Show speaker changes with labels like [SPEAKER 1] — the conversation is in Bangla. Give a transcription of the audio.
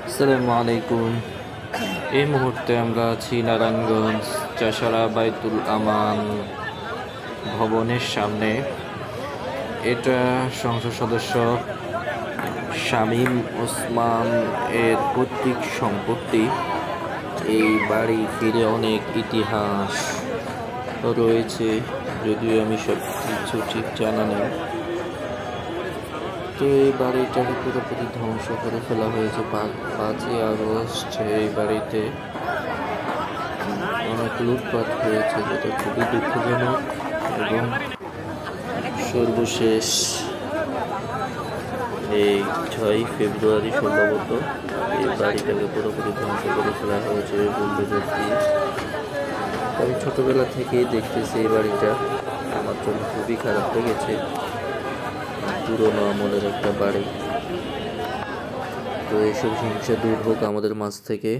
[SPEAKER 1] আসসালামু আলাইকুম। এই মুহূর্তে আমরা আছি নারায়ণগঞ্জ চাষারা বাইতুল আমান ভবনের সামনে। এটা সংসদ সদস্য শামীম ওসমান এর পৈতৃক সম্পত্তি। এই বাড়ি ফিরে অনেক ইতিহাস রয়েছে, যদিও আমি সব কিছু ঠিক জানা নেই। তো এই বাড়িটাকে পুরোপুরি ধ্বংস করে ফেলা হয়েছে 5ই আগস্ট। এই বাড়িতে অনেক লুটপাট হয়েছে, যেটা খুবই দুঃখজনক। এবং সর্বশেষ এই 6ই ফেব্রুয়ারি সম্ভবত এই বাড়িটাকে পুরোপুরি ধ্বংস করে ফেলা হয়েছে বুলডোজার দিয়ে। আমি ছোটবেলা থেকেই দেখতেছি এই বাড়িটা, আমার জন্য খুবই খারাপ লেগেছে। পুরোনো আমলের একটা বাড়ি। তো এইসব হিংসা দূর হোক আমাদের মাঝ থেকে।